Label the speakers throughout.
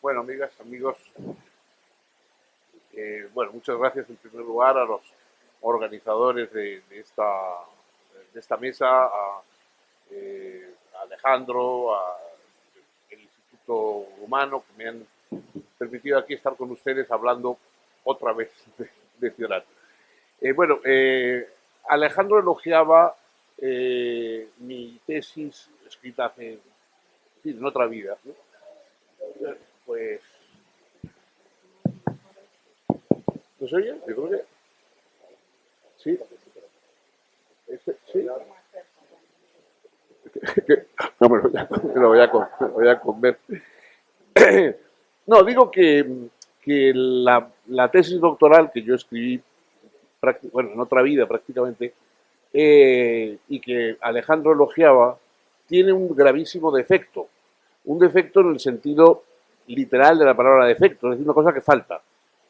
Speaker 1: Bueno, amigas, amigos, bueno, muchas gracias en primer lugar a los organizadores de esta mesa, a Alejandro, el Instituto Rumano, que me han permitido aquí estar con ustedes hablando otra vez de Ciudad. Bueno, Alejandro elogiaba mi tesis escrita hace, sí, en otra vida, ¿no? Pues, ¿no se oye? Yo creo que sí. Sí. No, me lo voy a comer. No, digo que la tesis doctoral que yo escribí, bueno, en otra vida prácticamente, y que Alejandro elogiaba, tiene un gravísimo defecto. Un defecto en el sentido literal de la palabra defecto, es decir, una cosa que falta.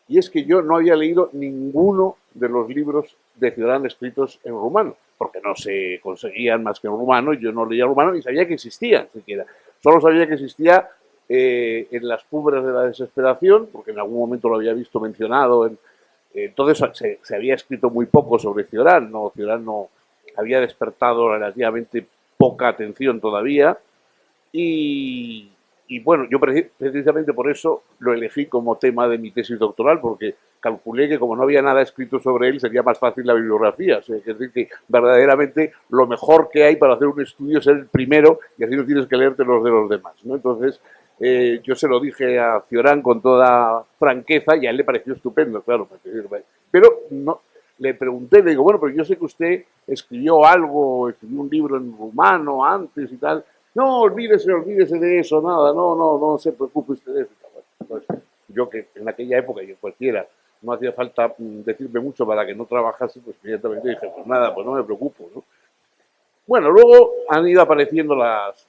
Speaker 1: Y es que yo no había leído ninguno de los libros de Ciudadano escritos en rumano, porque no se conseguían más que en rumano, y yo no leía rumano ni sabía que existían siquiera. Solo sabía que existía en las cumbres de la desesperación, porque en algún momento lo había visto mencionado. Entonces se había escrito muy poco sobre Cioran, no, Cioran no había despertado relativamente poca atención todavía, y, y bueno, yo precisamente por eso lo elegí como tema de mi tesis doctoral, porque calculé que como no había nada escrito sobre él, sería más fácil la bibliografía. O sea, es decir, que verdaderamente lo mejor que hay para hacer un estudio es ser el primero y así no tienes que leerte los de los demás, ¿no? Entonces, yo se lo dije a Cioran con toda franqueza y a él le pareció estupendo, claro. Pero no, le pregunté, le digo, bueno, pero yo sé que usted escribió algo, escribió un libro en rumano antes y tal. No, olvídese de eso, nada, no se preocupe usted de eso. Pues, yo que en aquella época, yo cualquiera, no hacía falta decirme mucho para que no trabajase, pues inmediatamente dije, pues nada, pues no me preocupo, ¿no? Bueno, luego han ido apareciendo las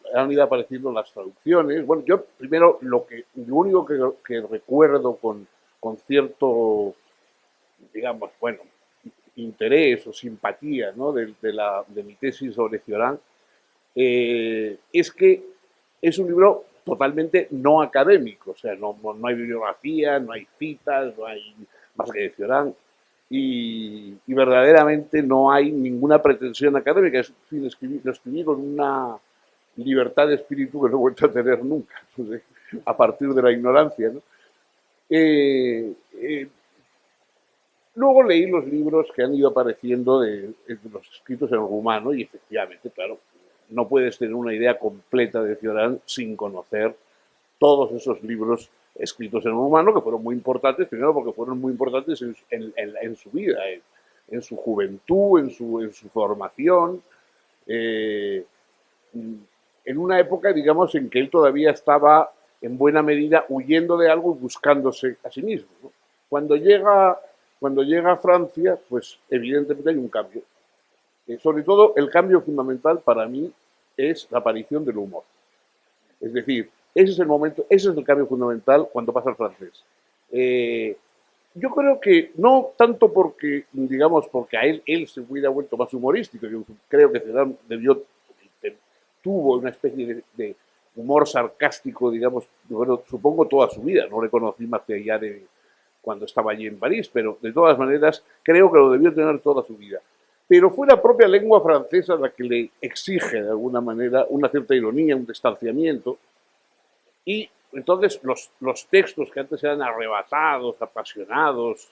Speaker 1: traducciones. Bueno, yo primero lo único que recuerdo con cierto, digamos, bueno, interés o simpatía, ¿no? de mi tesis sobre Cioran, es que es un libro totalmente no académico, o sea, no hay bibliografía, no hay citas, no hay más que de Cioran, y verdaderamente no hay ninguna pretensión académica. Es, en fin, lo escribí con una libertad de espíritu que no he vuelto a tener nunca, entonces, a partir de la ignorancia, ¿no? Eh, eh, Luego leí los libros que han ido apareciendo de los escritos en rumano y efectivamente, claro, no puedes tener una idea completa de Cioran sin conocer todos esos libros escritos en rumano, que fueron muy importantes, primero porque fueron muy importantes en su vida, en su juventud, en su formación, eh, en una época, digamos, en que él todavía estaba en buena medida huyendo de algo y buscándose a sí mismo, ¿no? Cuando llega, cuando llega a Francia, pues evidentemente hay un cambio. Sobre todo, el cambio fundamental para mí es la aparición del humor. Es decir, ese es el momento, ese es el cambio fundamental cuando pasa al francés. Eh, yo creo que no tanto porque, digamos, porque a él se hubiera vuelto más humorístico. Yo creo que Cerdán tuvo una especie de humor sarcástico, digamos, bueno, supongo toda su vida. No le conocí más que allá de cuando estaba allí en París, pero de todas maneras creo que lo debió tener toda su vida. Pero fue la propia lengua francesa la que le exige, de alguna manera, una cierta ironía, un distanciamiento, y entonces los textos que antes eran arrebatados, apasionados,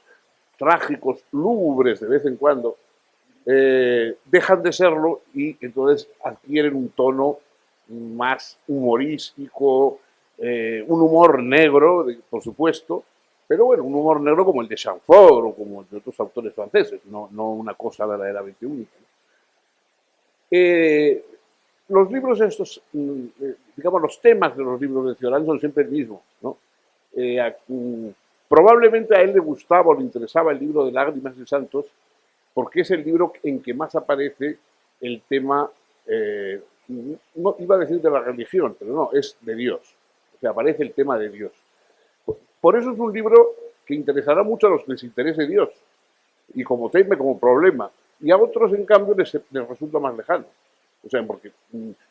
Speaker 1: trágicos, lúgubres de vez en cuando, dejan de serlo y entonces adquieren un tono más humorístico, un humor negro, por supuesto, pero bueno, un humor negro como el de Chamfort o como el de otros autores franceses, no una cosa verdaderamente única. Eh, los libros estos, digamos, los temas de los libros de Cioran son siempre el mismo, ¿no? Probablemente a él le gustaba o le interesaba el libro de Lágrimas de Santos porque es el libro en que más aparece el tema, no iba a decir de la religión, pero no, es de Dios. O sea, aparece el tema de Dios. Por eso es un libro que interesará mucho a los que les interese Dios, y como tema, como problema. Y a otros, en cambio, les resulta más lejano. O sea, porque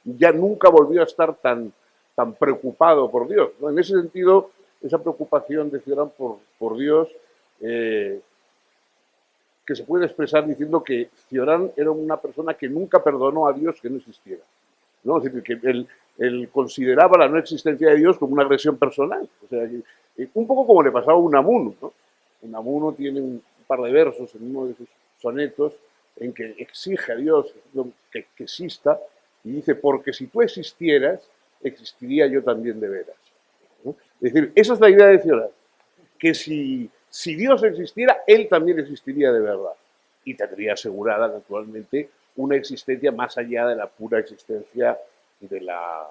Speaker 1: ya nunca volvió a estar tan preocupado por Dios, ¿no? En ese sentido, esa preocupación de Cioran por Dios, que se puede expresar diciendo que Cioran era una persona que nunca perdonó a Dios que no existiera, ¿no? Es decir, que él consideraba la no existencia de Dios como una agresión personal. O sea, un poco como le pasaba a Unamuno, ¿no? Unamuno tiene un par de versos en uno de sus sonetos en que exige a Dios que exista y dice, porque si tú existieras, existiría yo también de veras, ¿no? Es decir, esa es la idea de Cioran, que si Dios existiera, Él también existiría de verdad y tendría asegurada, naturalmente, una existencia más allá de la pura existencia de la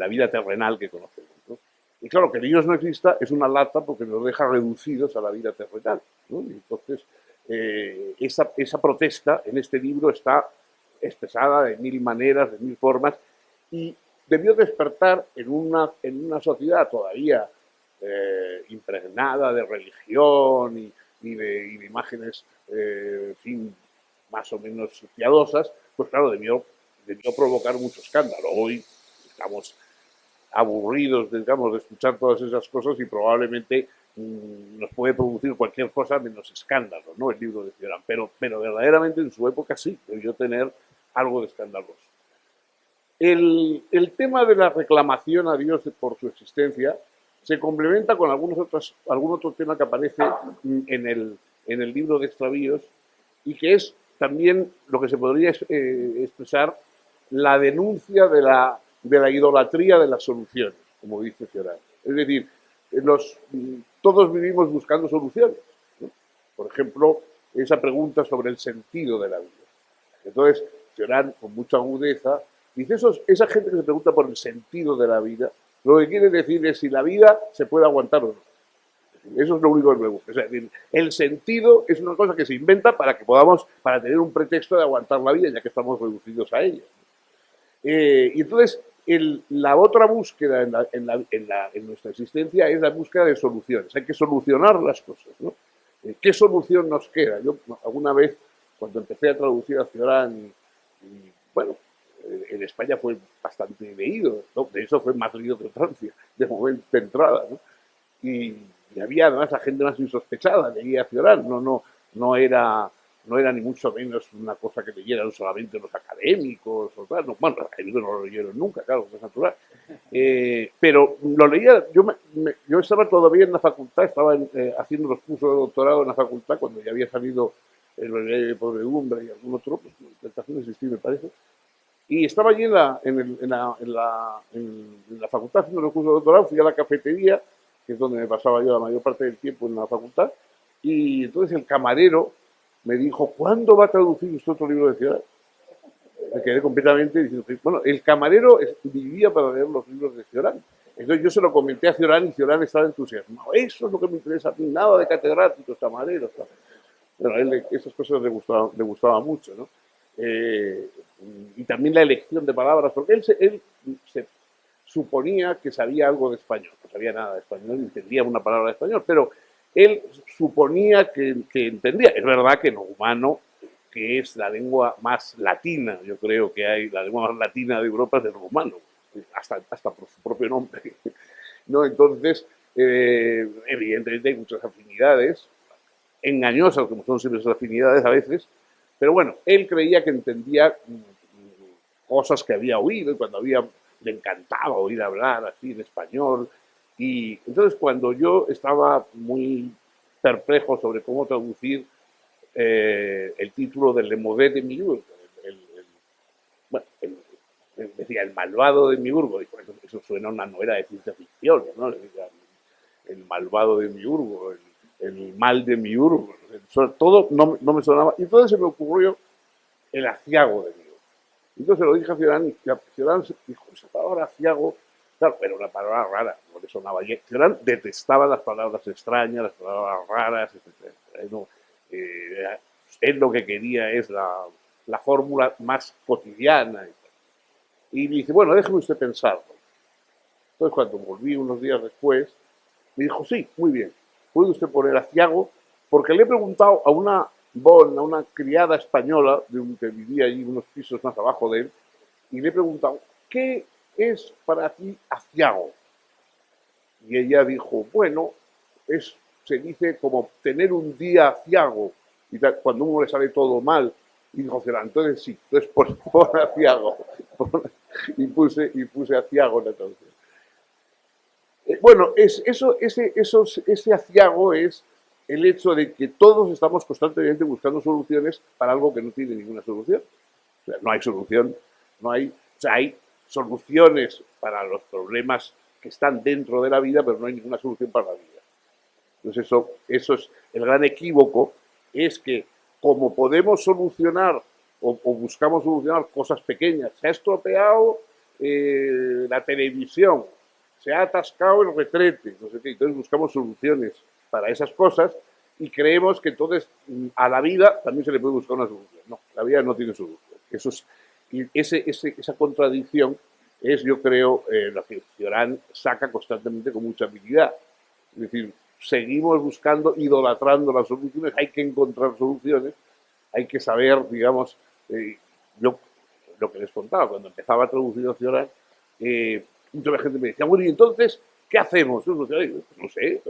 Speaker 1: vida terrenal que conocemos, ¿no? Y claro, que Dios no exista es una lata porque nos deja reducidos a la vida terrenal, ¿no? Y entonces, esa protesta en este libro está expresada de mil maneras, de mil formas, y debió despertar en una sociedad todavía impregnada de religión y de imágenes, en fin, más o menos piadosas, pues claro, debió provocar mucho escándalo. Hoy estamos aburridos, digamos, de escuchar todas esas cosas y probablemente nos puede producir cualquier cosa menos escándalo, ¿no? El libro de Cioran, pero verdaderamente en su época sí, debió tener algo de escandaloso. El tema de la reclamación a Dios por su existencia se complementa con algún otro tema que aparece en el libro de Extravíos y que es también lo que se podría expresar la denuncia de la idolatría de las soluciones, como dice Cioran. Es decir, todos vivimos buscando soluciones, ¿no? Por ejemplo, esa pregunta sobre el sentido de la vida. Entonces, Cioran, con mucha agudeza, dice, esa gente que se pregunta por el sentido de la vida, lo que quiere decir es si la vida se puede aguantar o no. Eso es lo único que me gusta. O sea, el sentido es una cosa que se inventa para que para tener un pretexto de aguantar la vida, ya que estamos reducidos a ella. Y entonces, la otra búsqueda en nuestra existencia es la búsqueda de soluciones. Hay que solucionar las cosas, ¿no? ¿Qué solución nos queda? Yo alguna vez, cuando empecé a traducir a Cioran, bueno, en España fue bastante leído, ¿no? De eso fue más leído que en Francia, de momento de entrada, ¿no? Y había además la gente más insospechada, leía a Cioran, no era ni mucho menos una cosa que leyeran solamente los académicos, o tal. No, bueno, los académicos no lo leyeron nunca, claro, es natural. Pero lo leía, yo estaba todavía en la facultad, estaba haciendo los cursos de doctorado en la facultad cuando ya había salido el Breviario de Podredumbre y algún otro, pues, Tentaciones de existir, me parece. Y estaba allí en la facultad haciendo los cursos de doctorado, fui a la cafetería, que es donde me pasaba yo la mayor parte del tiempo en la facultad, y entonces el camarero me dijo, ¿cuándo va a traducir usted otro libro de Cioran? Me quedé completamente diciendo, bueno, el camarero vivía para leer los libros de Cioran. Entonces yo se lo comenté a Cioran y Cioran estaba entusiasmado. Eso es lo que me interesa a mí, nada de catedráticos, camareros. Bueno, a él esas cosas le gustaban mucho, ¿no? Y también la elección de palabras, porque él se suponía que sabía algo de español, no sabía nada de español, entendía una palabra de español, pero él suponía que entendía. Es verdad que en humano, que es la lengua más latina, yo creo que hay, la lengua más latina de Europa es el rumano, hasta por su propio nombre, ¿no? Entonces, evidentemente hay muchas afinidades, engañosas como son siempre esas afinidades a veces, pero bueno, él creía que entendía cosas que había oído y le encantaba oír hablar así en español. Y entonces cuando yo estaba muy perplejo sobre cómo traducir el título del Le Mauvais de Miurgo, bueno, decía el malvado de Miurgo, dijo, eso suena a una novela de ciencia ficción, ¿no? El malvado de Miurgo, el mal de Miurgo, todo no me sonaba. Y entonces se me ocurrió el aciago de Miurgo. Entonces se lo dije a Cioran y Cioran dijo, esa palabra aciago, claro, era una palabra rara, no le sonaba. Y Cioran detestaba las palabras extrañas, las palabras raras, etc. No, él lo que quería es la fórmula más cotidiana. Y me dice, bueno, déjeme usted pensarlo. Entonces cuando volví unos días después, me dijo, sí, muy bien, puede usted poner aciago, porque le he preguntado a una criada española que vivía allí unos pisos más abajo de él, y le he preguntado, ¿qué es para ti aciago? Y ella dijo, bueno, se dice como tener un día aciago, y tal, cuando a uno le sale todo mal. Y dijo, entonces sí, entonces por aciago. Y puse aciago en la traducción. Bueno, ese aciago es el hecho de que todos estamos constantemente buscando soluciones para algo que no tiene ninguna solución. O sea, no hay solución, o sea, hay soluciones para los problemas que están dentro de la vida, pero no hay ninguna solución para la vida. Entonces eso es el gran equívoco, es que como podemos solucionar o buscamos solucionar cosas pequeñas, se ha estropeado la televisión, se ha atascado el retrete, no sé qué, entonces buscamos soluciones para esas cosas y creemos que entonces a la vida también se le puede buscar una solución. No, la vida no tiene solución. Y esa contradicción es, yo creo, lo que Cioran saca constantemente con mucha habilidad. Es decir, seguimos buscando, idolatrando las soluciones, hay que encontrar soluciones, hay que saber, digamos, yo lo que les contaba, cuando empezaba a traducir a Cioran, mucha gente me decía, bueno, y entonces, ¿qué hacemos? No sé,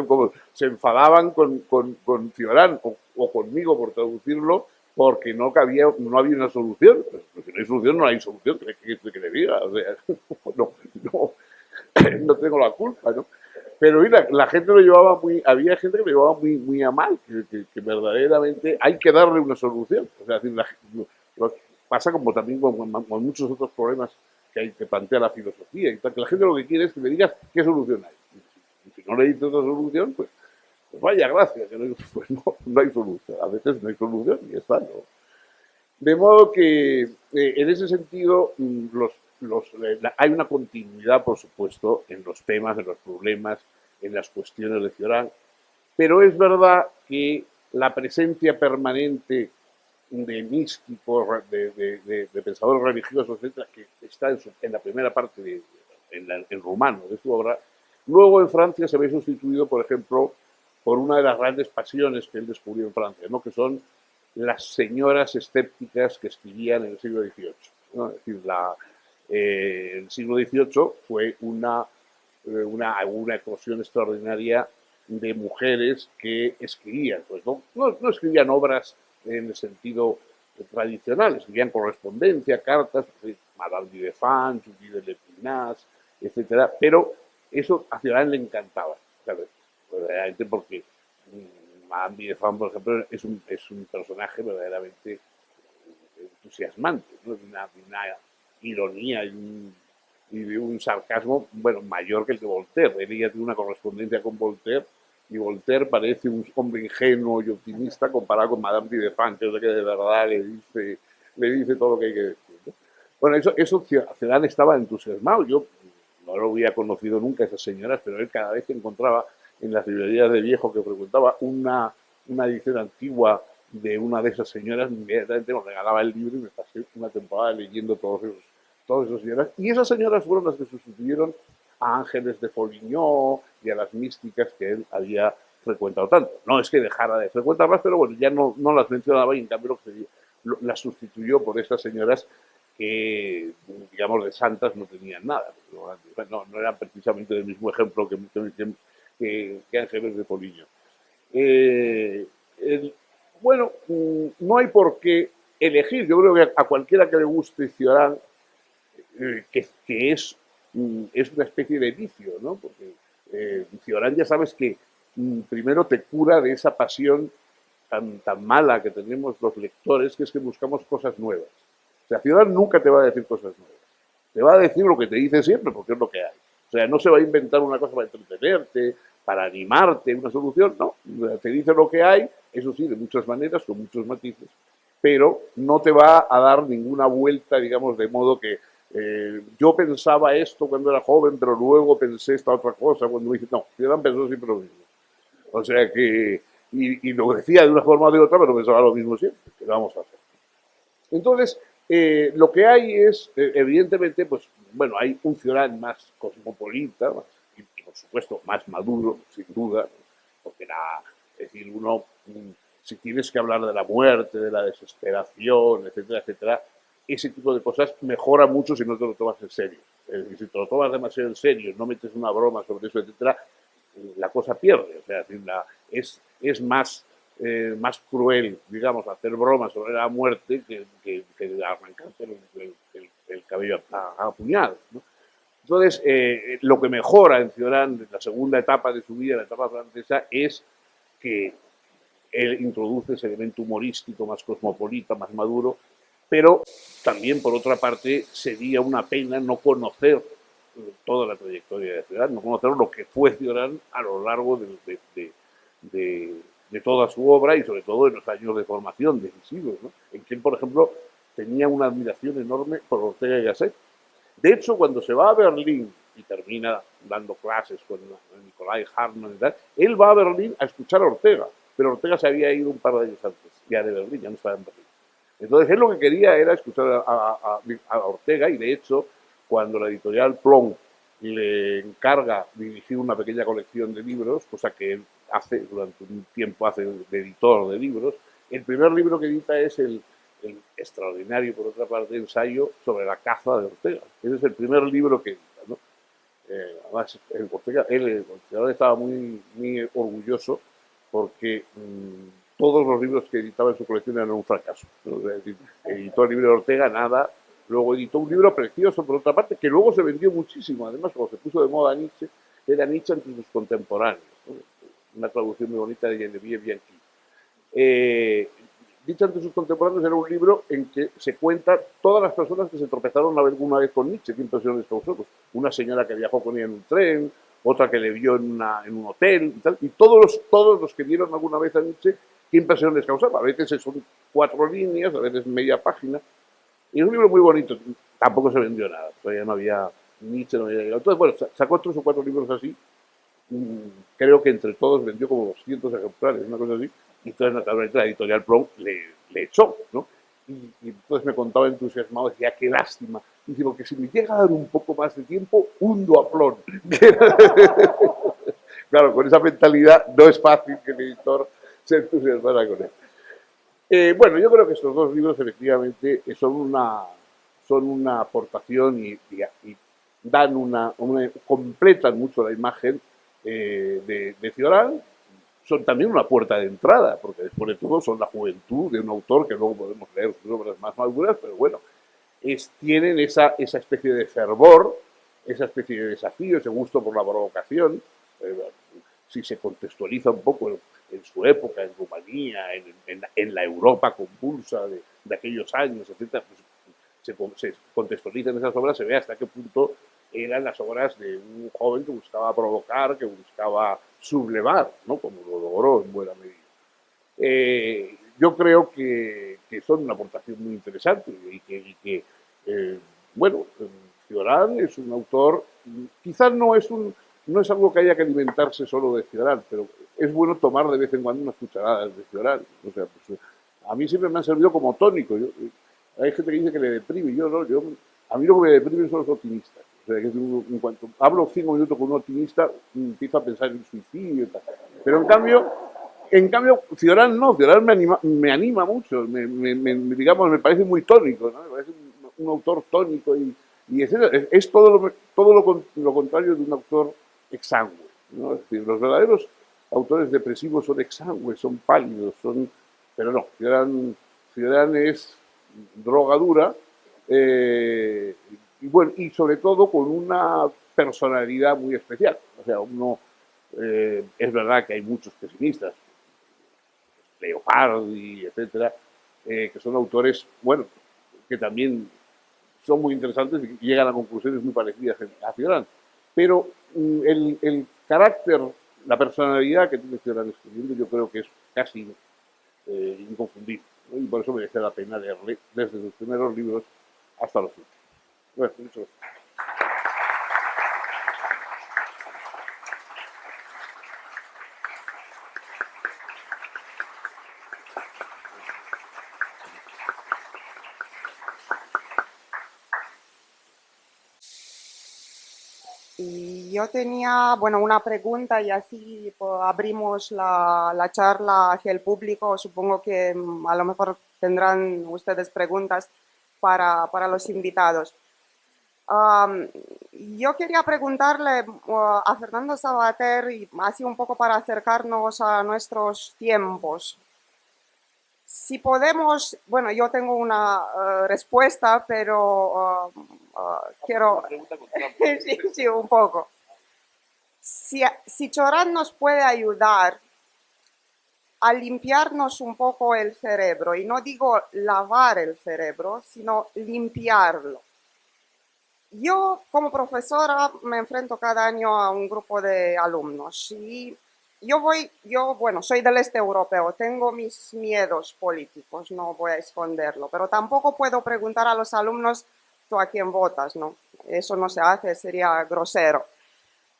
Speaker 1: como se enfadaban con Cioran o conmigo por traducirlo porque no había una solución. Pues si no hay solución, no hay solución, que le diga. O sea, no, no tengo la culpa, ¿no? Pero mira, la gente lo llevaba había gente que lo llevaba muy a mal, que verdaderamente hay que darle una solución. O sea, pasa como también con muchos otros problemas que plantea la filosofía y tal, que la gente lo que quiere es que me digas qué solución hay. Y si no le dices otra solución, pues vaya gracia, que pues no hay solución. A veces no hay solución y está, ¿no? De modo que en ese sentido hay una continuidad, por supuesto, en los temas, en los problemas, en las cuestiones de Cioran, pero es verdad que la presencia permanente de místicos, de pensadores religiosos, etcétera, que está en la primera parte, en rumano de su obra, luego en Francia se ve sustituido, por ejemplo, por una de las grandes pasiones que él descubrió en Francia, ¿no? Que son las señoras escépticas que escribían en el siglo XVIII, ¿no? Es decir, el siglo XVIII fue una eclosión extraordinaria de mujeres que escribían, pues no escribían obras en el sentido tradicional, escribían correspondencia, cartas, Madame du Deffand, Julie de Lepinaz, etcétera, pero eso a Cioran le encantaba, ¿sabes? Verdaderamente porque Madame du Deffand, por ejemplo, es un personaje verdaderamente entusiasmante, ¿no? Una ironía y de un sarcasmo, bueno, mayor que el de Voltaire. Ella tiene una correspondencia con Voltaire y Voltaire parece un hombre ingenuo y optimista comparado con Madame du Deffand, que es la que de verdad le dice todo lo que hay que decir, ¿no? Bueno, eso Cioran estaba entusiasmado. Yo no lo había conocido nunca a esas señoras, pero él cada vez que encontraba en las librerías de viejo que frecuentaba una edición antigua de una de esas señoras, inmediatamente nos regalaba el libro y me pasé una temporada leyendo todas esas señoras. Y esas señoras fueron las que sustituyeron a Ángeles de Foligno y a las místicas que él había frecuentado tanto. No es que dejara de frecuentarlas, pero bueno, ya no las mencionaba y en cambio las sustituyó por estas señoras que, digamos, de santas no tenían nada. No eran precisamente del mismo ejemplo que Ángeles de Foligno. Bueno, no hay por qué elegir. Yo creo que a cualquiera que le guste Cioran, que es una especie de vicio, ¿no? Porque Cioran ya sabes que primero te cura de esa pasión tan mala que tenemos los lectores, que es que buscamos cosas nuevas. O sea, Cioran nunca te va a decir cosas nuevas. Te va a decir lo que te dice siempre, porque es lo que hay. O sea, no se va a inventar una cosa para entretenerte, para animarte, una solución, no. Te dice lo que hay, eso sí, de muchas maneras, con muchos matices, pero no te va a dar ninguna vuelta, digamos, de modo que yo pensaba esto cuando era joven, pero luego pensé esta otra cosa cuando dije, no, Cioran pensó siempre lo mismo. O sea que, y lo decía de una forma o de otra, pero pensaba lo mismo siempre, que vamos a hacer. Entonces, lo que hay es, evidentemente, pues, bueno, hay un Cioran más cosmopolita, y por supuesto más maduro, sin duda, porque es decir, uno, si tienes que hablar de la muerte, de la desesperación, etcétera, etcétera, ese tipo de cosas mejora mucho si no te lo tomas en serio. Es decir, si te lo tomas demasiado en serio, no metes una broma sobre eso, etcétera, la cosa pierde. O sea, es más, más cruel, digamos, hacer bromas sobre la muerte que arrancarte el cabello a puñados, ¿no? Entonces, lo que mejora en Cioran, en la segunda etapa de su vida, la etapa francesa, es que él introduce ese elemento humorístico más cosmopolita, más maduro, pero también, por otra parte, sería una pena no conocer toda la trayectoria de Cioran, no conocer lo que fue Cioran a lo largo de toda su obra y sobre todo en los años de formación decisivos, ¿no? En que él, por ejemplo, tenía una admiración enorme por Ortega y Gasset. De hecho, cuando se va a Berlín y termina dando clases con Nicolai Hartmann y tal, él va a Berlín a escuchar a Ortega, pero Ortega se había ido un par de años antes, ya de Berlín, ya no estaba en Berlín. Entonces él lo que quería era escuchar a Ortega y de hecho, cuando la editorial Plon le encarga dirigir una pequeña colección de libros, cosa que él hace durante un tiempo, hace de editor de libros, el primer libro que edita es el extraordinario, por otra parte, ensayo sobre la caza de Ortega. Ese es el primer libro que edita, ¿no? Además, Ortega, él, el considerador, estaba muy orgulloso porque todos los libros que editaba en su colección eran un fracaso, ¿no? Es decir, editó el libro de Ortega, nada. Luego editó un libro precioso, por otra parte, que luego se vendió muchísimo. Además, cuando se puso de moda Nietzsche, era Nietzsche entre sus contemporáneos, ¿no? Una traducción muy bonita de Genevieve Bianchi. Nietzsche ante sus contemporáneos era un libro en que se cuentan todas las personas que se tropezaron alguna vez con Nietzsche. ¿Qué impresiones causó? Pues una señora que viajó con él en un tren, otra que le vio en un hotel y tal. Y todos los que vieron alguna vez a Nietzsche, ¿qué impresión les causaba? A veces son 4 líneas, a veces media página. Y es un libro muy bonito. Tampoco se vendió nada. Todavía no había Nietzsche, no había llegado. Entonces, bueno, sacó 3 o 4 libros así. Creo que entre todos vendió como 200 ejemplares, una cosa así. Y entonces, naturalmente, la editorial Plon le echó, ¿no? Y entonces me contaba entusiasmado, decía, qué lástima. Dice, porque si me llega a dar un poco más de tiempo, hundo a Plon. Claro, con esa mentalidad no es fácil que el editor se entusiasmara con él. Bueno, yo creo que estos 2 libros efectivamente son una aportación y dan completan mucho la imagen de Cioran. Son también una puerta de entrada, porque después de todo son la juventud de un autor que luego podemos leer sus obras más maduras, pero bueno, tienen esa especie de fervor, esa especie de desafío, ese gusto por la provocación. Si se contextualiza un poco en su época, en Rumanía, en la Europa convulsa de aquellos años, etc., pues se contextualizan esas obras, se ve hasta qué punto eran las obras de un joven que buscaba provocar, que buscaba sublevar, ¿no? Como lo logró en buena medida. Yo creo que son una aportación muy interesante y que bueno, Cioran es un autor, quizás no es algo que haya que alimentarse solo de Cioran, pero es bueno tomar de vez en cuando unas cucharadas de Cioran. O sea, pues, a mí siempre me han servido como tónico. Hay gente que dice que le deprime, yo no, a mí lo que me deprime son los optimistas. O sea, que en cuanto hablo 5 minutos con un optimista, empiezo a pensar en suicidio y tal. Pero en cambio, Cioran no, Cioran me anima mucho, digamos, me parece muy tónico, ¿no? Me parece un autor tónico y es todo lo contrario de un autor exangüe, ¿no? Es decir, los verdaderos autores depresivos son exangües, son pálidos, pero no, Cioran es drogadura y bueno, y sobre todo con una personalidad muy especial. O sea, es verdad que hay muchos pesimistas, Leopardi, etcétera, que son autores, bueno, que también son muy interesantes y llegan a conclusiones muy parecidas a Cioran. Pero el carácter, la personalidad que tiene Cioran escribiendo, yo creo que es casi inconfundible, ¿no? Y por eso merece la pena leerle desde sus primeros libros hasta los últimos. Bueno, muchas gracias.
Speaker 2: Y yo tenía, bueno, una pregunta y así pues, abrimos la charla hacia el público. Supongo que a lo mejor tendrán ustedes preguntas. para los invitados. Yo quería preguntarle a Fernando Savater, y así un poco para acercarnos a nuestros tiempos. Si podemos, bueno, yo tengo una respuesta, pero quiero... sí, sí, un poco. Si Chorán nos puede ayudar a limpiarnos un poco el cerebro, y no digo lavar el cerebro, sino limpiarlo. Yo, como profesora, me enfrento cada año a un grupo de alumnos y bueno, soy del este europeo, tengo mis miedos políticos, no voy a esconderlo, pero tampoco puedo preguntar a los alumnos, ¿tú a quién votas? No, eso no se hace, sería grosero.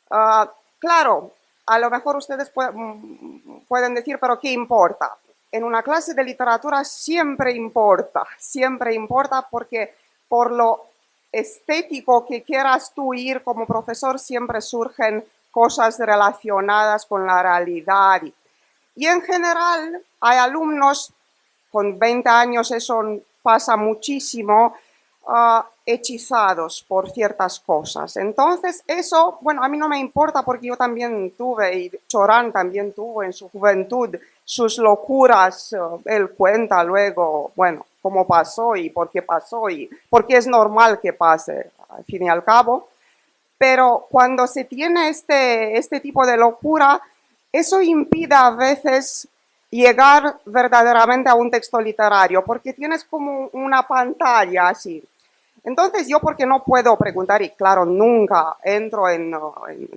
Speaker 2: Claro, a lo mejor ustedes pueden decir, pero ¿qué importa? En una clase de literatura siempre importa porque por lo estético que quieras tú ir como profesor, siempre surgen cosas relacionadas con la realidad. Y en general hay alumnos, con 20 años eso pasa muchísimo, hechizados por ciertas cosas. Entonces eso, bueno, a mí no me importa porque yo también tuve, y Chorán también tuvo en su juventud sus locuras. Él cuenta luego, bueno, cómo pasó y por qué es normal que pase, al fin y al cabo. Pero cuando se tiene este tipo de locura, eso impide a veces llegar verdaderamente a un texto literario, porque tienes como una pantalla así. Entonces yo, porque no puedo preguntar, y claro, nunca entro en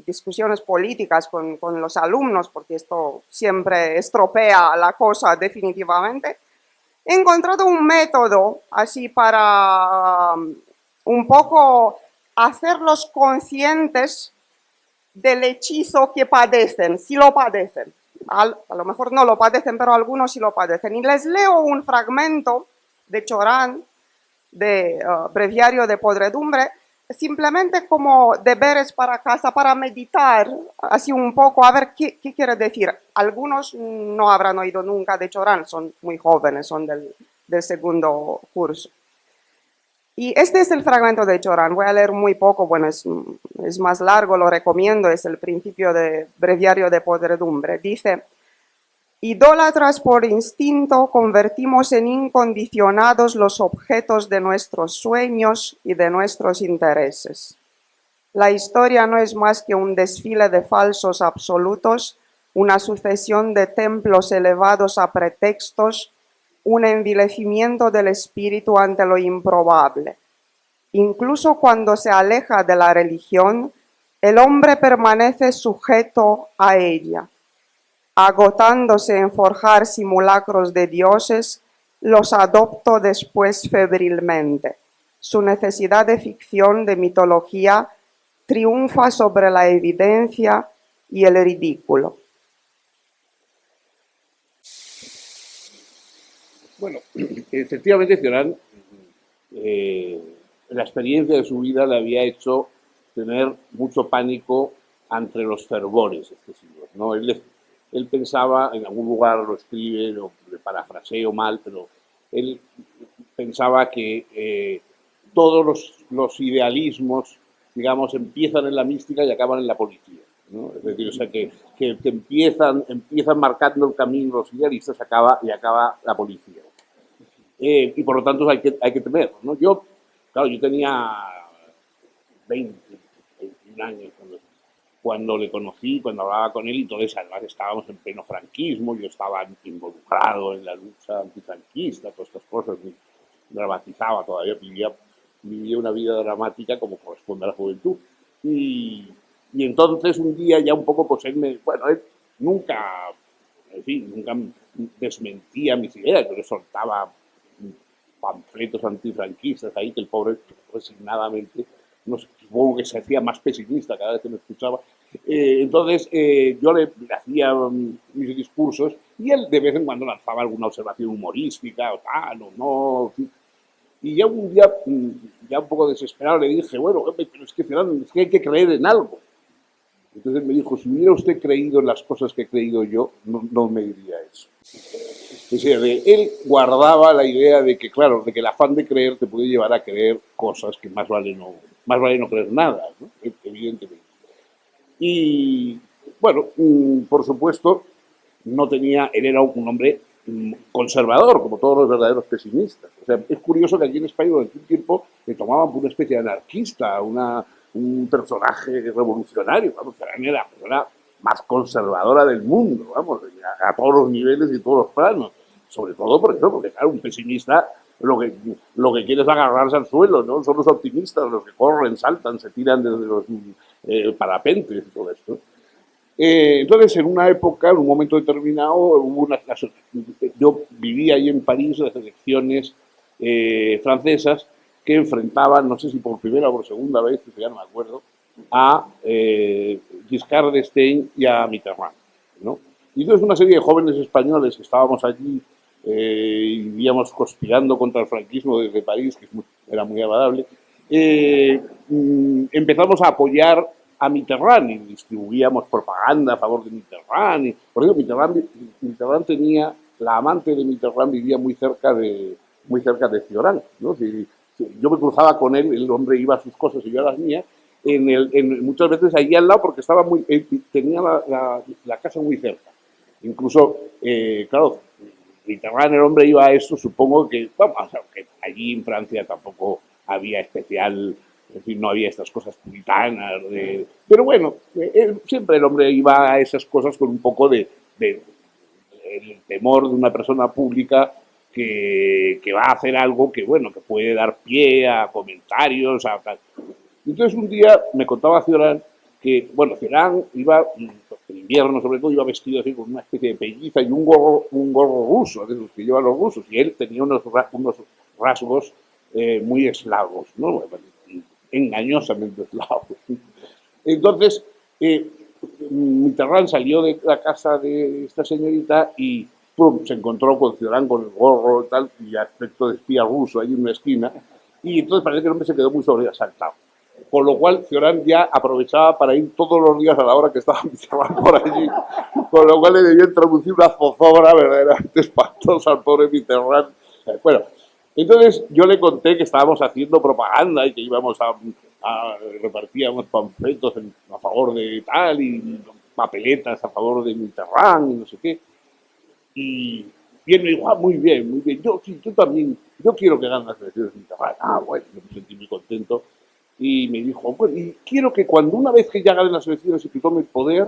Speaker 2: discusiones políticas con los alumnos, porque esto siempre estropea la cosa definitivamente, he encontrado un método así para un poco hacerlos conscientes del hechizo que padecen, si lo padecen. A lo mejor no lo padecen, pero algunos sí lo padecen. Y les leo un fragmento de Chorán, de Breviario de Podredumbre, simplemente como deberes para casa, para meditar así un poco, a ver qué quiere decir. Algunos no habrán oído nunca de Chorán, son muy jóvenes, son del segundo curso. Y este es el fragmento de Chorán, voy a leer muy poco, bueno, es más largo, lo recomiendo, es el principio de Breviario de Podredumbre. Dice: idólatras por instinto, convertimos en incondicionados los objetos de nuestros sueños y de nuestros intereses. La historia no es más que un desfile de falsos absolutos, una sucesión de templos elevados a pretextos, un envilecimiento del espíritu ante lo improbable. Incluso cuando se aleja de la religión, el hombre permanece sujeto a ella. Agotándose en forjar simulacros de dioses, los adoptó después febrilmente. Su necesidad de ficción, de mitología, triunfa sobre la evidencia y el ridículo.
Speaker 1: Bueno, efectivamente, Cioran, la experiencia de su vida le había hecho tener mucho pánico ante los fervores excesivos, ¿no? Él pensaba, en algún lugar lo escribe, lo parafraseo mal, pero él pensaba que todos los idealismos, digamos, empiezan en la mística y acaban en la policía, ¿no? Es decir, o sea, que empiezan marcando el camino los idealistas y acaba la policía. Y por lo tanto hay que temer, ¿no? Claro, yo tenía 20, 21 años cuando le conocí, cuando hablaba con él, y entonces además estábamos en pleno franquismo, yo estaba involucrado en la lucha antifranquista, todas estas cosas, me dramatizaba todavía, vivía una vida dramática como corresponde a la juventud. Y entonces un día ya un poco, pues él nunca, en fin, nunca desmentía mis ideas, yo le soltaba panfletos antifranquistas ahí, que el pobre resignadamente, no sé, supongo que se hacía más pesimista cada vez que me escuchaba. Entonces yo le hacía mis discursos y él de vez en cuando lanzaba alguna observación humorística o tal, o no. Y ya un día, ya un poco desesperado, le dije, bueno, pero es que hay que creer en algo. Entonces me dijo, si hubiera usted creído en las cosas que he creído yo, no me diría eso. Es decir, él guardaba la idea de que, claro, de que el afán de creer te puede llevar a creer cosas que más vale no creer nada, ¿no? Evidentemente. Y bueno, por supuesto, no tenía, él era un hombre conservador, como todos los verdaderos pesimistas. O sea, es curioso que aquí en España durante un tiempo le tomaban por una especie de anarquista, un personaje revolucionario. Vamos, era la persona más conservadora del mundo, vamos, a todos los niveles y todos los planos. Sobre todo por eso, porque claro, un pesimista lo que quiere es agarrarse al suelo, ¿no? Son los optimistas los que corren, saltan, se tiran desde los parapentes y todo esto. Entonces, en una época, en un momento determinado, yo vivía ahí en París las elecciones francesas que enfrentaban, no sé si por primera o por segunda vez, ya no me acuerdo, a Giscard d'Estaing y a Mitterrand, ¿no? Y entonces una serie de jóvenes españoles que estábamos allí y vivíamos conspirando contra el franquismo desde París, que era muy agradable, empezamos a apoyar a Mitterrand y distribuíamos propaganda a favor de Mitterrand. Por ejemplo, Mitterrand tenía, la amante de Mitterrand vivía muy cerca de Cioran, ¿no? Yo me cruzaba con él, el hombre iba a sus cosas y yo a las mías, muchas veces allí al lado porque tenía la casa muy cerca. Incluso, claro, Mitterrand, el hombre iba a eso, supongo que, bueno, que allí en Francia tampoco había especial, es decir, no había estas cosas puritanas, pero bueno, siempre el hombre iba a esas cosas con un poco de el temor de una persona pública que va a hacer algo que, bueno, que puede dar pie a comentarios, a tal. Entonces un día me contaba Cioran que, bueno, Cioran iba, en invierno sobre todo, iba vestido así con una especie de pelliza y un gorro ruso, de los que llevan los rusos, y él tenía unos rasgos muy eslavos, ¿no? Engañosamente eslavos. Entonces, Mitterrand salió de la casa de esta señorita y pum, se encontró con Cioran con el gorro y tal, y aspecto de espía ruso ahí en una esquina, y entonces parece que el hombre se quedó muy sobresaltado. Con lo cual, Cioran ya aprovechaba para ir todos los días a la hora que estaba Mitterrand por allí, con lo cual le debió introducir una zozobra verdaderamente espantosa al pobre Mitterrand. Bueno, entonces yo le conté que estábamos haciendo propaganda y que íbamos repartíamos panfletos a favor de tal y papeletas a favor de Mitterrand y no sé qué. Y él me dijo, muy bien, muy bien. Yo también, yo quiero que ganen las elecciones Mitterrand. Bueno, yo me sentí muy contento. Y me dijo, bueno, y quiero que una vez que ya ganen las elecciones y que tome el poder,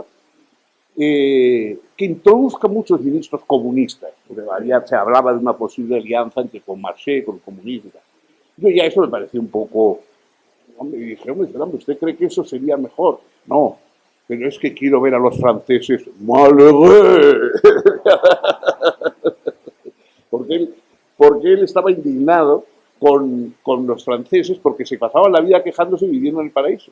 Speaker 1: que introduzca muchos ministros comunistas, porque se hablaba de una posible alianza entre con Marché, con el comunismo. Yo ya eso me pareció un poco, hombre, y dije, hombre, ¿usted cree que eso sería mejor? No, pero es que quiero ver a los franceses, ¡malheureux! Porque él estaba indignado con los franceses porque se pasaban la vida quejándose y viviendo en el paraíso.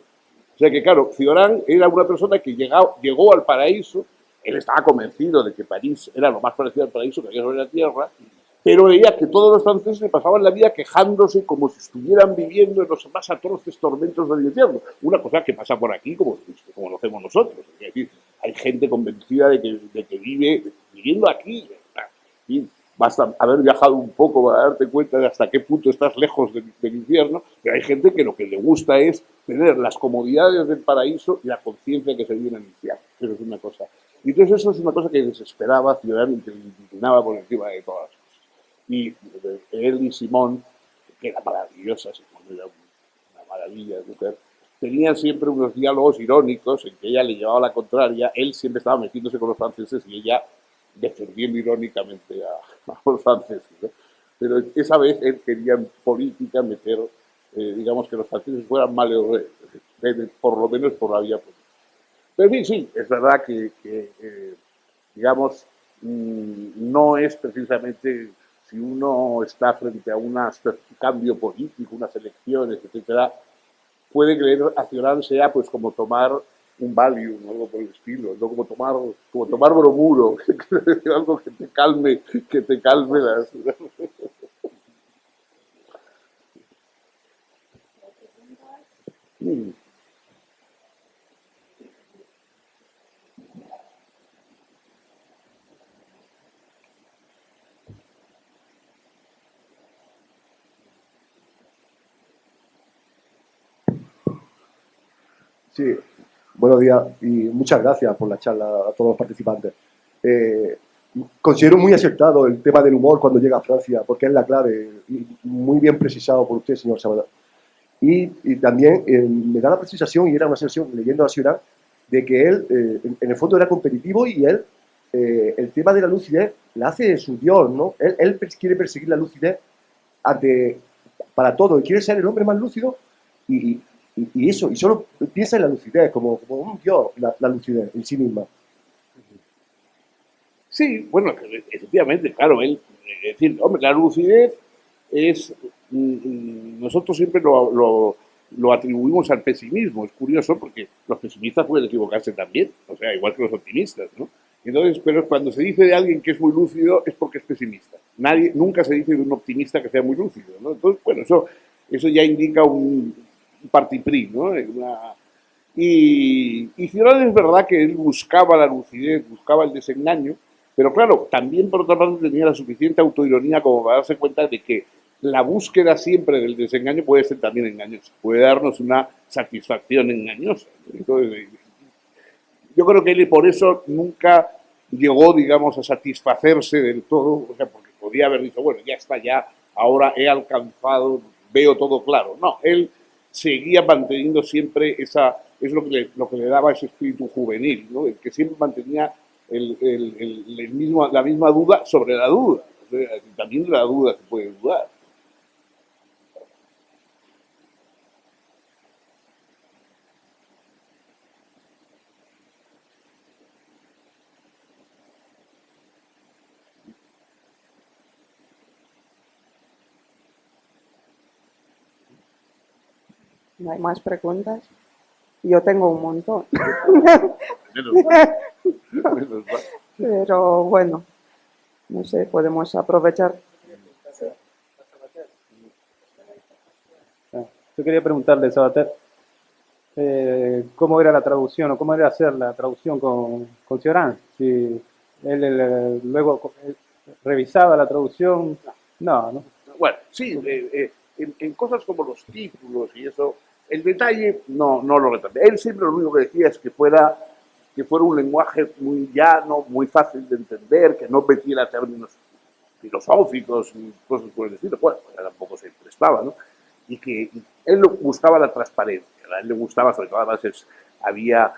Speaker 1: O sea que, claro, Cioran era una persona que llegó al paraíso, él estaba convencido de que París era lo más parecido al paraíso que había sobre la tierra, pero veía que todos los franceses se pasaban la vida quejándose como si estuvieran viviendo en los más atroces tormentos del infierno. Una cosa que pasa por aquí como lo hacemos nosotros. Es decir, hay gente convencida de que vive viviendo aquí. Y basta haber viajado un poco para darte cuenta de hasta qué punto estás lejos del infierno, pero hay gente que lo que le gusta es tener las comodidades del paraíso y la conciencia que se vive en el infierno. Eso es una cosa. Y entonces eso es una cosa que desesperaba a Ciudadano y que le indignaba por encima de todas las cosas. Y él y Simón, que era maravillosa, Simón era una maravilla de mujer, tenían siempre unos diálogos irónicos en que ella le llevaba la contraria, él siempre estaba metiéndose con los franceses y ella defendiendo irónicamente a los franceses, ¿no? Pero esa vez él quería en política meter, digamos, que los franceses fueran malheureux, por lo menos por la vía política. Pero en fin, sí, es verdad que digamos, no es precisamente si uno está frente a un cambio político, unas elecciones, etcétera, puede que la acción sea pues como tomar un Valium o algo por el estilo, no como tomar bromuro, algo que te calme las.
Speaker 3: Sí, buenos días y muchas gracias por la charla a todos los participantes. Eh, Considero muy acertado el tema del humor cuando llega a Francia, porque es la clave, y muy bien precisado por usted, señor Sabadell. Y también me da la precisación, y era una sensación leyendo a Ciudad, de que él, en el fondo, era competitivo y él, el tema de la lucidez, la hace su Dios, ¿no? Él quiere perseguir la lucidez ante, para todo, y quiere ser el hombre más lúcido y, y eso, y solo piensa en la lucidez, como un Dios, la lucidez en sí misma.
Speaker 1: Sí, bueno, efectivamente, claro, él, es decir, hombre, la lucidez es, nosotros siempre lo atribuimos al pesimismo, es curioso porque los pesimistas pueden equivocarse también, o sea, igual que los optimistas, ¿no? Entonces, pero cuando se dice de alguien que es muy lúcido es porque es pesimista. Nunca se dice de un optimista que sea muy lúcido, ¿no? Entonces, bueno, eso ya indica un partiprí, ¿no? Y Ciudad es verdad que él buscaba la lucidez, buscaba el desengaño, pero claro, también por otra parte tenía la suficiente autoironía como para darse cuenta de que la búsqueda siempre del desengaño puede ser también engañosa, puede darnos una satisfacción engañosa. Entonces, yo creo que él por eso nunca llegó, digamos, a satisfacerse del todo, o sea, porque podía haber dicho, bueno, ya está, ya, ahora he alcanzado, veo todo claro. No, él seguía manteniendo siempre es lo que le daba ese espíritu juvenil, ¿no? El que siempre mantenía la misma duda sobre la duda. O sea, también de la duda se puede dudar.
Speaker 2: ¿No hay más preguntas? Yo tengo un montón.
Speaker 1: Menos mal, menos mal.
Speaker 2: Pero bueno, no sé, podemos aprovechar.
Speaker 4: Yo quería preguntarle, Sabater, cómo era la traducción o cómo era hacer la traducción con Cioran. Si luego revisaba la traducción. No, no.
Speaker 1: Bueno, sí, en cosas como los títulos y eso, el detalle no lo retrata. Él siempre lo único que decía es que fuera un lenguaje muy llano, muy fácil de entender, que no metiera términos filosóficos y cosas por el estilo. Bueno, pues tampoco se prestaba, ¿no? Y que él buscaba la transparencia, a él le gustaba, sobre todo además había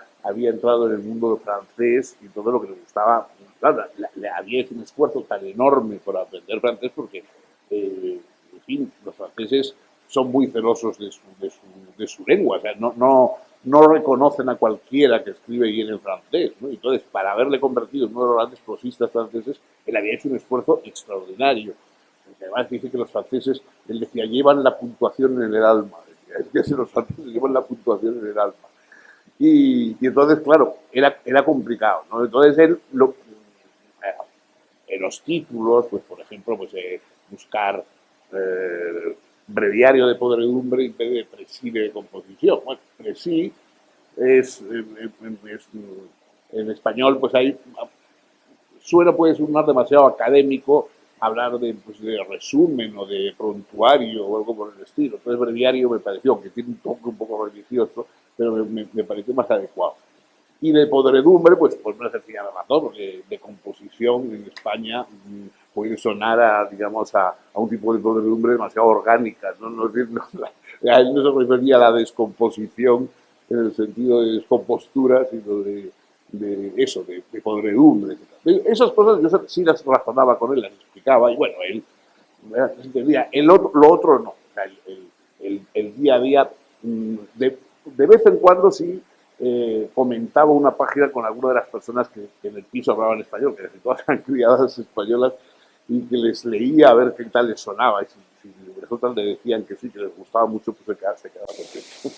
Speaker 1: entrado en el mundo francés y todo lo que le gustaba, claro, le había hecho un esfuerzo tan enorme por aprender francés porque, en fin, los franceses son muy celosos de su lengua, o sea, no reconocen a cualquiera que escribe bien en francés, ¿no? Entonces, para haberle convertido en uno de los grandes prosistas franceses, él había hecho un esfuerzo extraordinario. Además dice que los franceses, él decía, llevan la puntuación en el alma. Decía, es que los franceses llevan la puntuación en el alma. Y entonces, claro, era complicado, ¿no? Entonces él, en los títulos, pues por ejemplo, pues buscar breviario de podredumbre en vez de presí de composición. Bueno, presí es en español, pues hay puede sonar demasiado académico hablar pues, de resumen o de prontuario o algo por el estilo. Entonces, breviario me pareció que tiene un toque un poco religioso, pero me pareció más adecuado. Y de podredumbre, pues una sencilla razón, porque de composición en España puede sonar digamos, a un tipo de podredumbre demasiado orgánica. A él no se refería a la descomposición en el sentido de descompostura, sino de podredumbre. Esas cosas yo sí las razonaba con él, las explicaba, y bueno, él entendía. Lo otro no. O sea, el día a día, de vez en cuando sí comentaba una página con alguna de las personas que en el piso hablaban español, que casi todas eran criadas españolas, y que les leía a ver qué tal les sonaba. Y si resultan le decían que sí, que les gustaba mucho, pues se quedaba contento.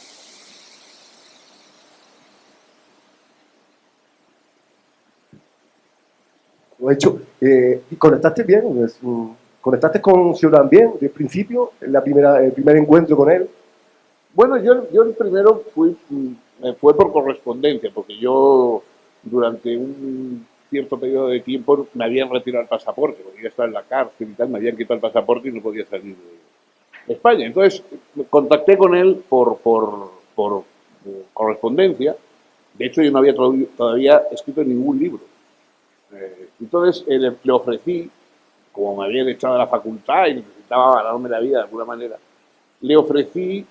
Speaker 3: Lo he hecho. ¿Y conectaste bien? ¿Conectaste con Ciudad bien de principio, el primer encuentro con él?
Speaker 1: Bueno, yo el primero fue por correspondencia, porque yo durante un cierto periodo de tiempo me habían retirado el pasaporte, porque yo estaba en la cárcel y tal, me habían quitado el pasaporte y no podía salir de España. Entonces contacté con él correspondencia. De hecho, yo no había todavía escrito ningún libro. Entonces le ofrecí, como me habían echado de la facultad y necesitaba ganarme la vida de alguna manera, le ofrecí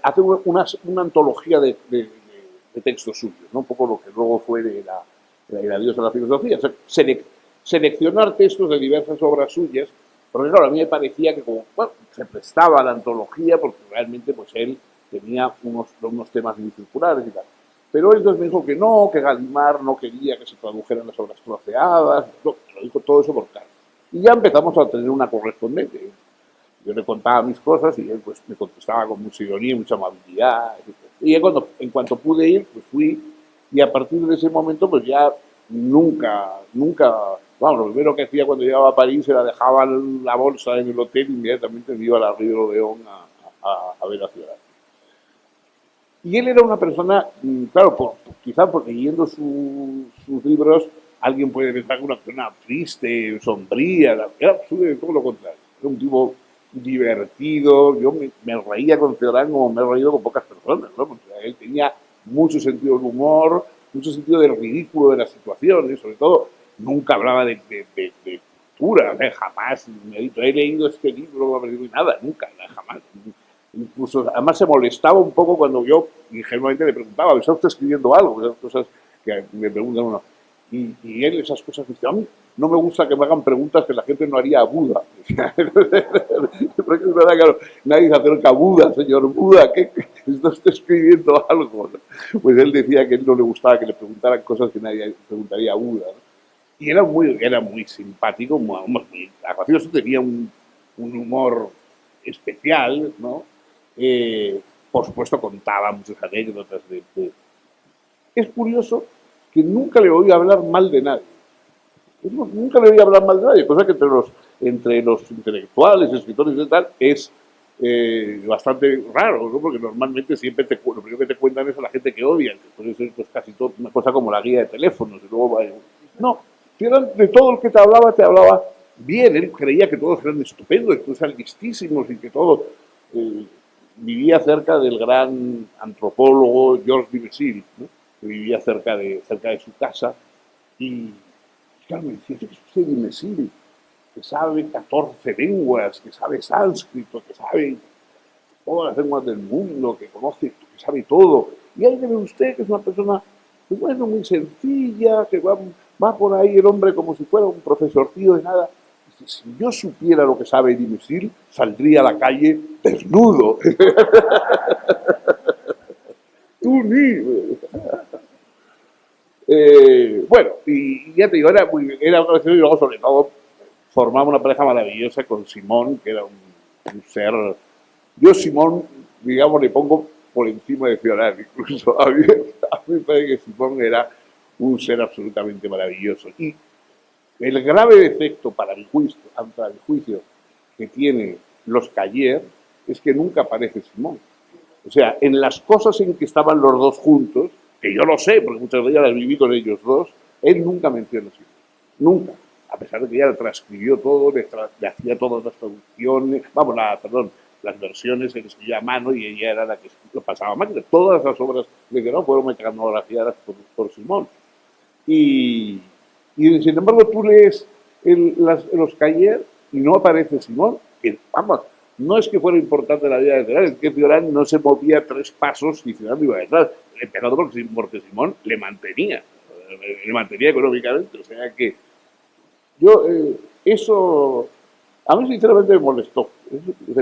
Speaker 1: hacer una antología de textos suyos, ¿no? Un poco lo que luego fue de la diosa de la filosofía. O sea, seleccionar textos de diversas obras suyas, porque claro, a mí me parecía que como, bueno, se prestaba a la antología porque realmente pues él tenía unos temas muy circulares y tal. Pero él entonces me dijo que Gallimard no quería que se tradujeran las obras troceadas, no, me lo dijo todo eso por carta. Y ya empezamos a tener una correspondencia. Yo le contaba mis cosas y él pues me contestaba con mucha ironía, mucha amabilidad. Y en cuanto pude ir, pues fui. Y a partir de ese momento, pues ya nunca, vamos, lo primero que hacía cuando llegaba a París era dejaba la bolsa en el hotel y inmediatamente me iba a la Río de Odeón a ver la ciudad. Y él era una persona, claro, quizá porque leyendo sus libros alguien puede pensar que una persona triste, sombría, era absolutamente todo lo contrario. Era un tipo divertido, yo me reía con Ceolán como me he reído con pocas personas, ¿no? Porque él tenía mucho sentido del humor, mucho sentido del ridículo de las situaciones, sobre todo nunca hablaba de cultura, jamás me ha dicho, he leído este libro, nada, nunca, jamás. Incluso, además se molestaba un poco cuando yo ingenuamente le preguntaba, ¿está usted escribiendo algo? Esas cosas que me preguntan uno. Y él esas cosas dice, a mí no me gusta que me hagan preguntas que la gente no haría a Buda. Porque es verdad, claro, nadie se acerca a Buda, señor Buda, ¿qué está usted escribiendo algo? Pues él decía que a él no le gustaba que le preguntaran cosas que nadie preguntaría a Buda, ¿no? Y era muy simpático, muy gracioso, tenía un humor especial, ¿no? Por supuesto contaba muchas anécdotas Es curioso que nunca le oí hablar mal de nadie. Nunca le oí hablar mal de nadie, cosa que entre los intelectuales, escritores y tal, es bastante raro, ¿no? Porque normalmente siempre lo primero que te cuentan es a la gente que odian, que puede ser pues, casi todo, una cosa como la guía de teléfonos. Y luego, no, de todo el que te hablaba bien. Él creía que todos eran estupendos, que todos eran listísimos y que todos... vivía cerca del gran antropólogo Georges Dumézil, ¿no? Que vivía cerca de su casa. Y claro, me decía, ¿qué es usted Dumézil? Que sabe 14 lenguas, que sabe sánscrito, que sabe todas las lenguas del mundo, que conoce, que sabe todo. Y ahí ve usted que es una persona, pues bueno, muy sencilla, que va por ahí el hombre como si fuera un profesorcillo de nada. Si yo supiera lo que sabe Dumézil, saldría a la calle desnudo. Tú ni. Bueno, y ya te digo, era una relación y luego sobre todo formamos una pareja maravillosa con Simón, que era un ser... Yo Simón, digamos, le pongo por encima de Cioran, incluso. A mí me parece que Simón era un ser absolutamente maravilloso. Y el grave defecto para mi juicio que tiene los Cayer es que nunca aparece Simón. O sea, en las cosas en que estaban los dos juntos, que yo lo sé, porque muchas de ellas las viví con ellos dos, él nunca menciona a Simón. Nunca. A pesar de que ella transcribió todo, le hacía todas las traducciones, las versiones que escribía a mano y ella era la que lo pasaba a máquina. Todas las obras de que no fueron mecanografiadas por Simón. Y sin embargo tú lees los Cayer y no aparece Simón, que vamos, no es que fuera importante la vida de Cioran, es que Cioran no se movía 3 pasos y Cioran iba detrás, empezando porque Simón le mantenía económicamente, o sea que yo, eso, a mí sinceramente me molestó.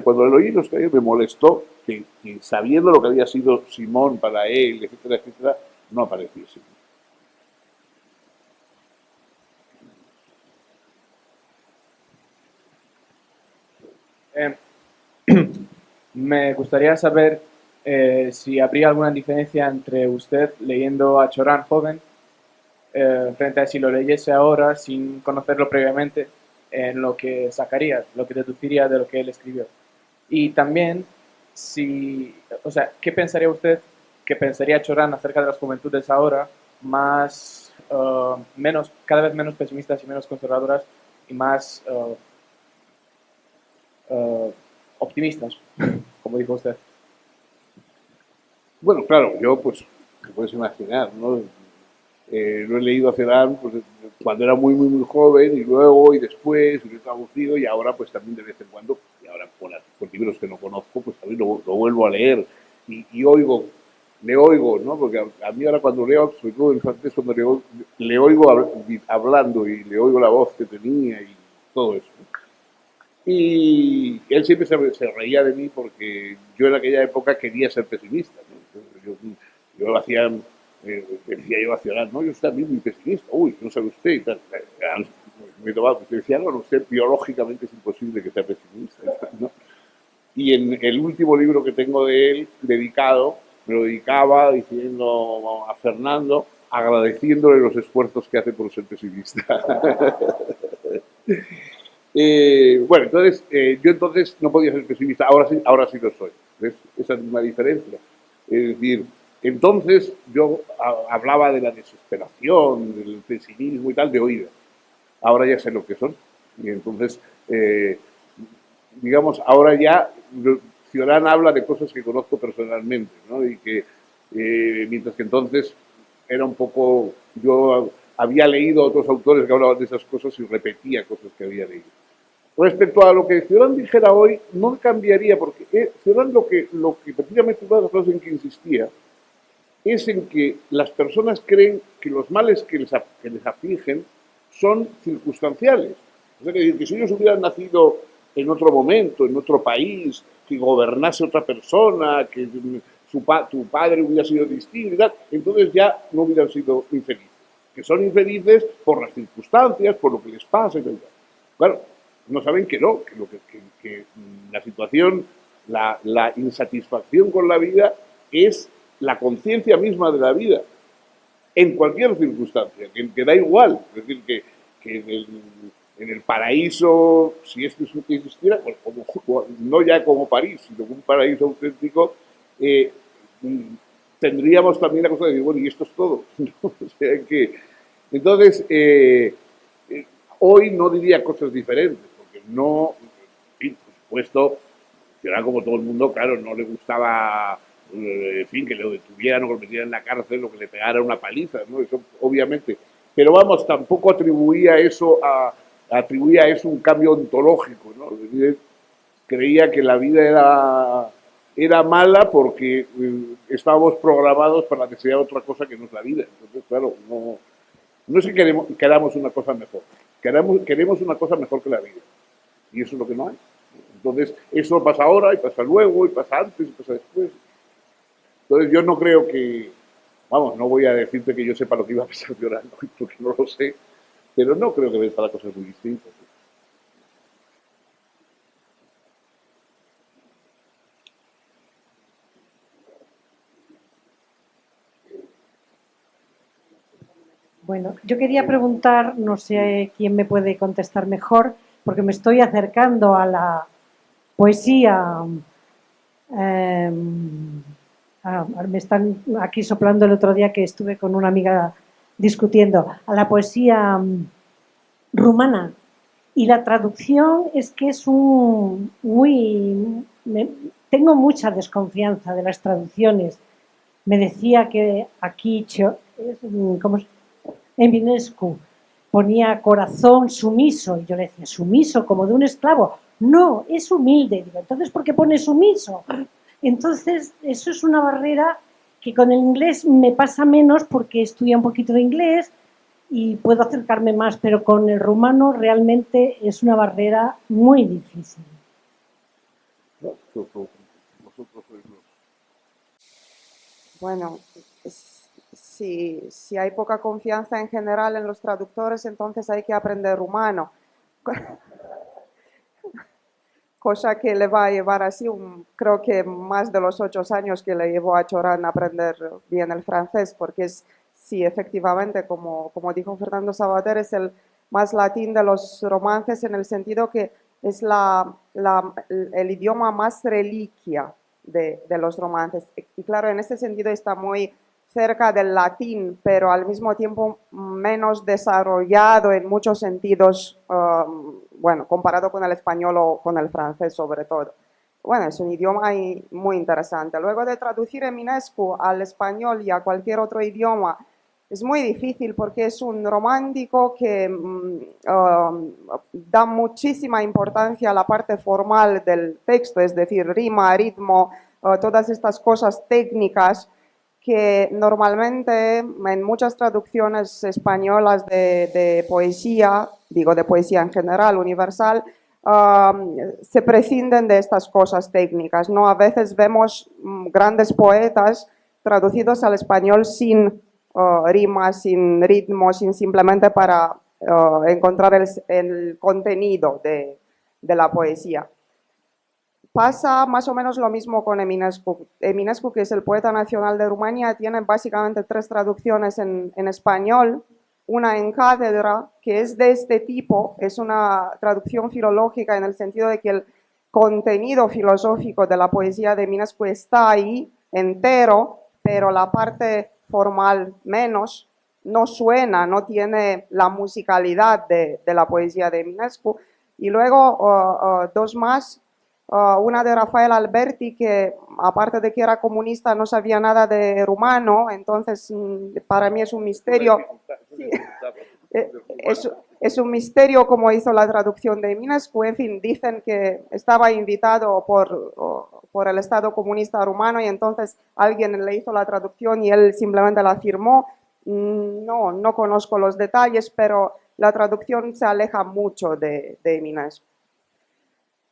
Speaker 1: Cuando lo oí los Cayer me molestó que sabiendo lo que había sido Simón para él, etcétera, etcétera, no apareciese.
Speaker 5: Me gustaría saber si habría alguna diferencia entre usted leyendo a Cioran joven frente a si lo leyese ahora sin conocerlo previamente, en lo que sacaría, lo que deduciría de lo que él escribió. Y también, ¿qué pensaría usted, qué pensaría Cioran acerca de las juventudes ahora, cada vez menos pesimistas y menos conservadoras y más optimistas, como dijo usted?
Speaker 1: Bueno, claro, yo pues, te puedes imaginar, ¿no? Lo he leído a Celan pues, cuando era muy joven y luego y después, y lo he traducido y ahora pues también de vez en cuando, y ahora con libros que no conozco, pues también lo vuelvo a leer y oigo, le oigo, ¿no? Porque a mí ahora cuando leo, sobre todo en francés, cuando le oigo hablando y le oigo la voz que tenía y todo eso, ¿no? Y él siempre se reía de mí porque yo en aquella época quería ser pesimista, ¿no? Yo lo hacía, decía yo hacia adelante, no, yo soy también muy pesimista, uy, no sabe usted y tal. Me tomaba, decía, no, usted biológicamente es imposible que sea pesimista, ¿no? Y en el último libro que tengo de él, dedicado, me lo dedicaba diciendo a Fernando, agradeciéndole los esfuerzos que hace por ser pesimista. Bueno, entonces, yo entonces no podía ser pesimista, ahora sí lo soy. ¿Ves? Esa es una diferencia. Es decir, entonces yo hablaba de la desesperación, del pesimismo y tal, de oídas. Ahora ya sé lo que son. Y entonces, digamos, ahora ya Cioran habla de cosas que conozco personalmente, ¿no? Y que, mientras que entonces era un poco, yo había leído a otros autores que hablaban de esas cosas y repetía cosas que había leído. Respecto a lo que Cioran dijera hoy, no cambiaría, porque Cioran lo que precisamente una de las cosas en que insistía es en que las personas creen que los males que les afligen son circunstanciales. O sea, que si ellos hubieran nacido en otro momento, en otro país, que gobernase otra persona, que tu padre hubiera sido distinto y tal, entonces ya no hubieran sido infelices. Que son infelices por las circunstancias, por lo que les pasa y tal. Claro, no saben que no, que la situación, la insatisfacción con la vida es la conciencia misma de la vida, en cualquier circunstancia, que da igual. Es decir, que en el paraíso, si esto existiera, pues no ya como París, sino como un paraíso auténtico, eh, tendríamos también la cosa de decir, bueno, y esto es todo. ¿No? O sea que, entonces, hoy no diría cosas diferentes, porque no, en fin, por supuesto, será como todo el mundo, claro, no le gustaba, en fin, que lo detuvieran o que lo metieran en la cárcel o que le pegara una paliza, ¿no? Eso obviamente. Pero vamos, tampoco atribuía a eso un cambio ontológico, ¿no? Es decir, creía que la vida era mala porque estábamos programados para desear otra cosa que no es la vida. Entonces, claro, no es que queramos una cosa mejor, queremos una cosa mejor que la vida. Y eso es lo que no hay. Entonces, eso pasa ahora, y pasa luego, y pasa antes, y pasa después. Entonces, yo no creo que, vamos, no voy a decirte que yo sepa lo que iba a pasar llorando, porque no lo sé, pero no creo que pensara cosas muy distintas.
Speaker 6: Bueno, yo quería preguntar, no sé quién me puede contestar mejor, porque me estoy acercando a la poesía. Me están aquí soplando el otro día que estuve con una amiga discutiendo, a la poesía rumana. Y la traducción es que es tengo mucha desconfianza de las traducciones. Me decía que aquí, ¿cómo es? En Vinescu ponía corazón sumiso, y yo le decía, ¿sumiso como de un esclavo? No, es humilde. Digo, entonces, ¿por qué pone sumiso? Entonces, eso es una barrera que con el inglés me pasa menos porque estudia un poquito de inglés y puedo acercarme más, pero con el rumano realmente es una barrera muy difícil.
Speaker 2: Bueno, si hay poca confianza en general en los traductores, entonces hay que aprender rumano. Cosa que le va a llevar así, creo que más de los 8 años que le llevó a Cioran a aprender bien el francés, porque sí, efectivamente, como dijo Fernando Savater, es el más latín de los romances en el sentido que es el idioma más reliquia de los romances. Y claro, en ese sentido está muy cerca del latín, pero al mismo tiempo menos desarrollado en muchos sentidos, bueno, comparado con el español o con el francés sobre todo. bueno, es un idioma muy interesante. Luego de traducir Eminescu al español y a cualquier otro idioma, es muy difícil porque es un romántico que da muchísima importancia a la parte formal del texto, es decir, rima, ritmo, todas estas cosas técnicas que normalmente en muchas traducciones españolas de poesía, digo de poesía en general, universal, se prescinden de estas cosas técnicas, ¿no? A veces vemos grandes poetas traducidos al español sin rimas, sin ritmo, sin simplemente para encontrar el contenido de la poesía. Pasa más o menos lo mismo con Eminescu. Eminescu, que es el poeta nacional de Rumanía, tiene básicamente 3 traducciones en español, una en cátedra, que es de este tipo, es una traducción filológica en el sentido de que el contenido filosófico de la poesía de Eminescu está ahí entero, pero la parte formal menos, no suena, no tiene la musicalidad de la poesía de Eminescu. Y luego 2 más, una de Rafael Alberti, que aparte de que era comunista no sabía nada de rumano, entonces para mí es un misterio. Sí. Es un misterio cómo hizo la traducción de Eminescu. En fin, dicen que estaba invitado por el Estado comunista rumano y entonces alguien le hizo la traducción y él simplemente la firmó. No conozco los detalles, pero la traducción se aleja mucho de Eminescu.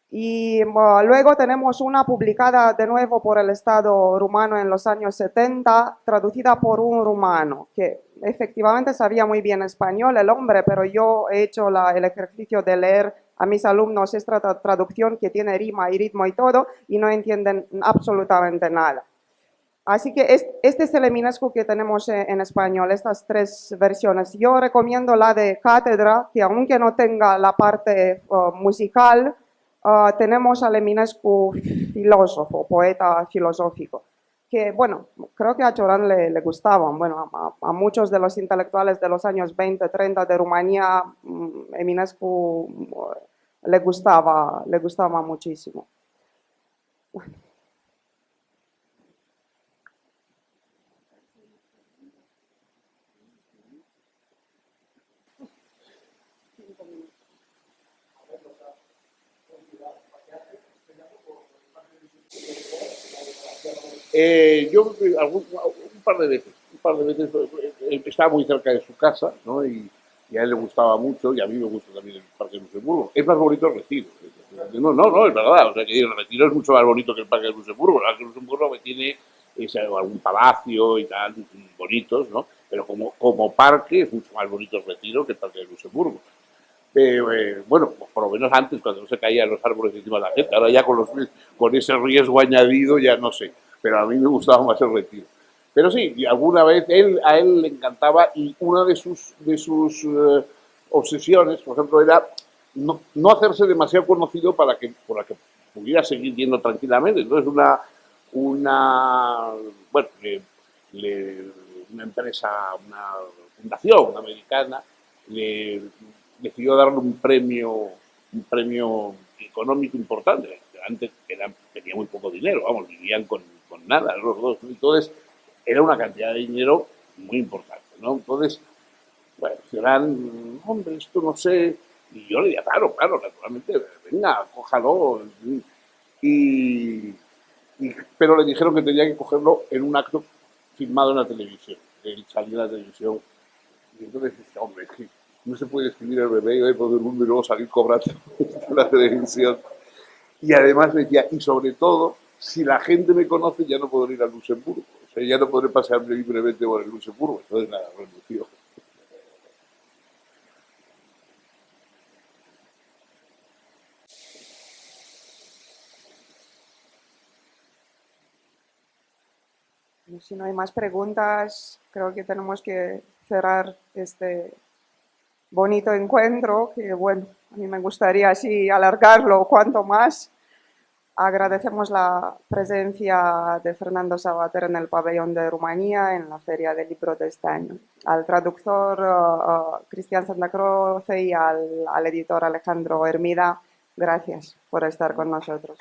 Speaker 2: Y luego tenemos una publicada de nuevo por el Estado rumano en los años 70, traducida por un rumano, que efectivamente sabía muy bien español el hombre, pero yo he hecho el ejercicio de leer a mis alumnos esta traducción que tiene rima y ritmo y todo, y no entienden absolutamente nada. Así que este es el Eminescu que tenemos en español, estas 3 versiones. Yo recomiendo la de cátedra, que aunque no tenga la parte musical, tenemos al Eminescu filósofo, poeta filosófico, que bueno, creo que a Cioran le gustaban, bueno, a muchos de los intelectuales de los años 20, 30 de Rumanía, Eminescu le gustaba muchísimo. Bueno.
Speaker 1: Yo un par de veces estaba muy cerca de su casa, ¿no? Y a él le gustaba mucho y a mí me gusta también el Parque de Luxemburgo. Es más bonito el Retiro. No, es verdad. O sea, que el Retiro es mucho más bonito que el Parque de Luxemburgo. El Parque de Luxemburgo tiene algún palacio y tal, bonitos, ¿no? Pero como parque es mucho más bonito el Retiro que el Parque de Luxemburgo. Bueno, por lo menos antes, cuando no se caían los árboles encima de la gente, ahora ya con ese riesgo añadido ya no sé, pero a mí me gustaba más el Retiro. Pero sí, y alguna vez a él le encantaba, y una de sus obsesiones, por ejemplo, era no hacerse demasiado conocido para que pudiera seguir yendo tranquilamente. Entonces bueno, una empresa, una fundación americana, le decidió darle un premio económico importante. Antes tenía muy poco dinero, vamos, vivían con nada los dos. Entonces, era una cantidad de dinero muy importante, ¿no? Entonces, bueno, serán, hombre, esto no sé. Y yo le decía, claro, naturalmente, venga, cójalo. Pero le dijeron que tenía que cogerlo en un acto filmado en la televisión. Él salió en la televisión. Y entonces decía, hombre, es que no se puede escribir el bebé y de todo el mundo y luego salir cobrando en la televisión. Y además decía, y sobre todo, si la gente me conoce, ya no podré ir a Luxemburgo. O sea, ya no podré pasearme libremente por el Luxemburgo. Entonces, nada, renunció.
Speaker 2: Si no hay más preguntas, creo que tenemos que cerrar este bonito encuentro, que bueno, a mí me gustaría así alargarlo cuanto más. Agradecemos la presencia de Fernando Savater en el pabellón de Rumanía en la Feria del Libro de este año. Al traductor Cristian Santa Croce y al editor Alejandro Hermida, gracias por estar con nosotros.